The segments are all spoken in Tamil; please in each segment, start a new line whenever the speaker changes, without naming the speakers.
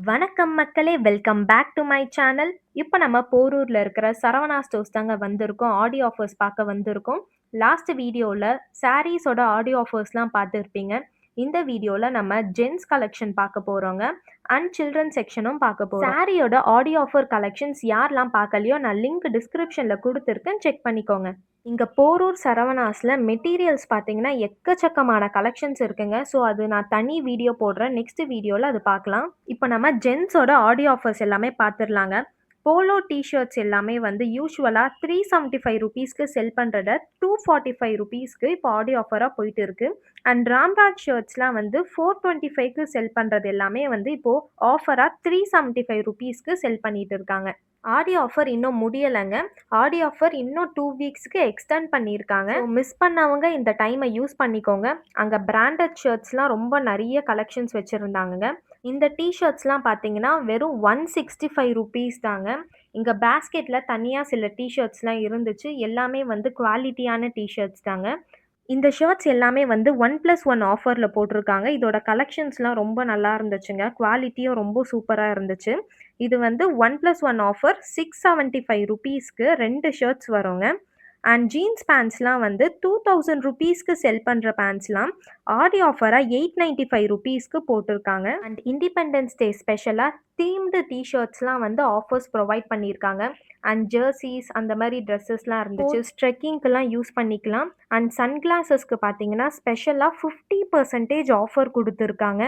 வணக்கம் மக்களே! Welcome back to my channel. இப்போ நம்ம போரூர்ல இருக்கிற சரவணா ஸ்டோர்ஸ் தாங்க வந்திருக்கோம். ஆடியோ ஆஃபர்ஸ் பார்க்க வந்திருக்கோம். லாஸ்ட் வீடியோல சாரீஸோட ஆடியோ ஆஃபர்ஸ்லாம் பார்த்துருப்பீங்க. இந்த வீடியோல நம்ம ஜென்ஸ் கலெக்ஷன் பார்க்க போறோங்க. அண்ட் சில்ட்ரன் செக்ஷனும் பார்க்க போறோம். சாரியோட ஆடியோ ஆஃபர் கலெக்ஷன்ஸ் யாரெல்லாம் பார்க்கலையோ நான் லிங்க் டிஸ்கிரிப்ஷன்ல குடுத்துருக்கேன். செக் பண்ணிக்கோங்க. இங்க போரூர் சரவணாஸ்ல மெட்டீரியல்ஸ் பார்த்தீங்கன்னா, எக்கச்சக்கமான கலெக்ஷன்ஸ் இருக்குங்க. ஸோ அது நான் தனி வீடியோ போடுறேன். நெக்ஸ்ட் வீடியோல அது பார்க்கலாம். இப்போ நம்ம ஜென்ஸோட ஆடியோ ஆஃபர்ஸ் எல்லாமே பார்த்துடலாங்க. போலோ டீ-ஷர்ட்ஸ் எல்லாமே வந்து யூசுவலா ₹375க்கு செல் பண்றத ₹245க்கு இப்போ ஆடியோ ஆஃபரா போயிட்டு இருக்கு. அண்ட் ராம்ராஜ் ஷர்ட்ஸ்லாம் வந்து $425க்கு செல் பண்றது எல்லாமே வந்து இப்போ ஆஃபரா ₹375க்கு செல் பண்ணிட்டு இருக்காங்க. ஆடியோ ஆஃபர் இன்னும் முடியலைங்க. ஆடியோ ஆஃபர் இன்னும் 2 வீக்ஸ்க்கு எக்ஸ்டெண்ட் பண்ணியிருக்காங்க. மிஸ் பண்ணவங்க இந்த டைமை யூஸ் பண்ணிக்கோங்க. அங்கே பிராண்டட் ஷர்ட்ஸ்லாம் ரொம்ப நிறைய கலெக்ஷன்ஸ் வச்சுருந்தாங்கங்க. இந்த டீ-ஷர்ட்ஸ்லாம் பார்த்தீங்கன்னா வெறும் ₹165 தாங்க. இங்கே பேஸ்கெட்டில் தனியாக சில டீ-ஷர்ட்ஸ்லாம் இருந்துச்சு. எல்லாமே வந்து குவாலிட்டியான டீ-ஷர்ட்ஸ் தாங்க. இந்த ஷர்ட்ஸ் எல்லாமே வந்து 1+1 ஆஃபரில் போட்டிருக்காங்க. இதோட கலெக்ஷன்ஸ்லாம் ரொம்ப நல்லா இருந்துச்சுங்க. குவாலிட்டியும் ரொம்ப சூப்பராக இருந்துச்சு. இது வந்து 1+1 ஆஃபர் ₹675க்கு 2 ஷர்ட்ஸ் வருங்க. அண்ட் ஜீன்ஸ் பேண்ட்ஸ்லாம் வந்து ₹2000க்கு செல் பண்ணுற பேண்ட்ஸ்லாம் ஆடி ஆஃபராக ₹895க்கு போட்டிருக்காங்க. அண்ட் இண்டிபெண்டன்ஸ் டே ஸ்பெஷலாக தீம்டு டீ-ஷர்ட்ஸ்லாம் வந்து ஆஃபர்ஸ் ப்ரொவைட் பண்ணியிருக்காங்க. அண்ட் ஜெர்சிஸ் அந்த மாதிரி ட்ரெஸ்ஸஸ்லாம் இருந்துச்சு. ட்ரெக்கிங்க்கெலாம் யூஸ் பண்ணிக்கலாம். அண்ட் சன்கிளாஸஸ்க்கு பார்த்தீங்கன்னா ஸ்பெஷலாக 50% ஆஃபர் கொடுத்துருக்காங்க.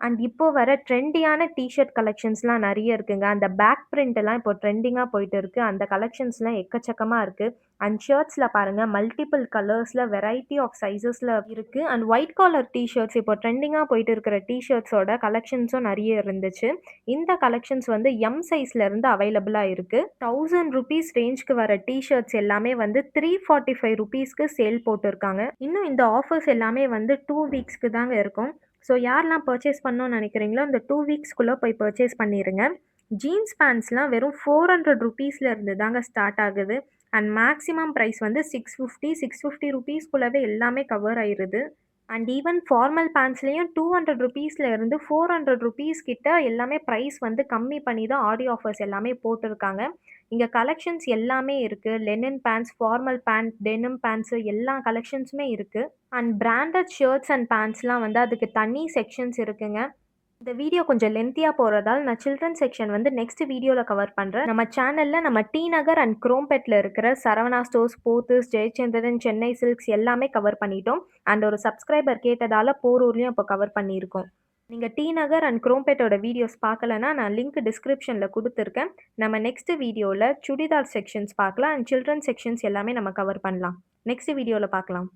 அண்ட் இப்போ வர ட்ரெண்டியான டீ-ஷர்ட் கலெக்ஷன்ஸ்லாம் நிறைய இருக்குங்க. அந்த பேக் பிரிண்ட் எல்லாம் இப்போ ட்ரெண்டிங்காக போயிட்டு இருக்கு. அந்த கலெக்ஷன்ஸ்லாம் எக்கச்சக்கமாக இருக்குது. அண்ட் ஷர்ட்ஸில் பாருங்கள், மல்டிபிள் கலர்ஸில் வெரைட்டி ஆஃப் சைஸஸில் இருக்குது. அண்ட் ஒயிட் காலர் டீ-ஷர்ட்ஸ் இப்போ ட்ரெண்டிங்காக போயிட்டு இருக்கிற டீ-ஷர்ட்ஸோட கலெக்ஷன்ஸும் நிறைய இருந்துச்சு. இந்த கலெக்ஷன்ஸ் வந்து எம் சைஸ்லேருந்து அவைலபிளாக இருக்குது. ₹1000 ரேஞ்சுக்கு வர டீ-ஷர்ட்ஸ் எல்லாமே வந்து ₹345க்கு சேல் போட்டிருக்காங்க. இன்னும் இந்த ஆஃபர்ஸ் எல்லாமே வந்து 2 வீக்ஸ்க்கு தாங்க இருக்கும். ஸோ யாரெல்லாம் பர்ச்சேஸ் பண்ணணும்னு நினைக்கிறீங்களோ இந்த 2 வீக்ஸ்க்குள்ளே போய் பர்ச்சேஸ் பண்ணிடுங்க. ஜீன்ஸ் பேண்ட்ஸ்லாம் வெறும் ₹400 இருந்து தாங்க ஸ்டார்ட் ஆகுது. அண்ட் மேக்ஸிமம் ப்ரைஸ் வந்து ₹650 எல்லாமே கவர் ஆயிடுது. அண்ட் ஈவன் ஃபார்மல் பேண்ட்ஸ்லேயும் ₹200 இருந்து ₹400 கிட்ட எல்லாமே ப்ரைஸ் வந்து கம்மி பண்ணி தான் ஆடி ஆஃபர்ஸ் எல்லாமே போட்டிருக்காங்க. இங்கே கலெக்ஷன்ஸ் எல்லாமே இருக்குது. Linen pants, formal pant, denim pants எல்லா கலெக்ஷன்ஸுமே இருக்குது. அண்ட் பிராண்டட் ஷர்ட்ஸ் அண்ட் பேண்ட்ஸ்லாம் வந்து அதுக்கு தனி செக்ஷன்ஸ் இருக்குங்க. இந்த வீடியோ கொஞ்சம் லென்த்தியாக போகிறதால நான் சில்ட்ரன் செக்ஷன் வந்து நெக்ஸ்ட் வீடியோவில் கவர் பண்ணுறேன். நம்ம சேனலில் நம்ம டி நகர் அண்ட் குரோம்பேட்டில் இருக்கிற சரவணா ஸ்டோர்ஸ், போத்தீஸ், ஜெயச்சந்திரன், சென்னை சில்க்ஸ் எல்லாமே கவர் பண்ணிட்டோம். அண்ட் ஒரு சப்ஸ்கிரைபர் கேட்டதால் போரூர்லேயும் இப்போ கவர் பண்ணியிருக்கோம். நீங்கள் டி நகர் அண்ட் குரோம்பேட்டோட வீடியோஸ் பார்க்கலன்னா நான் லிங்க் டிஸ்கிரிப்ஷனில் கொடுத்துருக்கேன். நம்ம நெக்ஸ்ட் வீடியோவில் சுடிதார் செக்ஷன்ஸ் பார்க்கலாம். அண்ட் சில்ட்ரன் செக்ஷன்ஸ் எல்லாமே நம்ம கவர் பண்ணலாம். நெக்ஸ்ட் வீடியோவில் பார்க்கலாம்.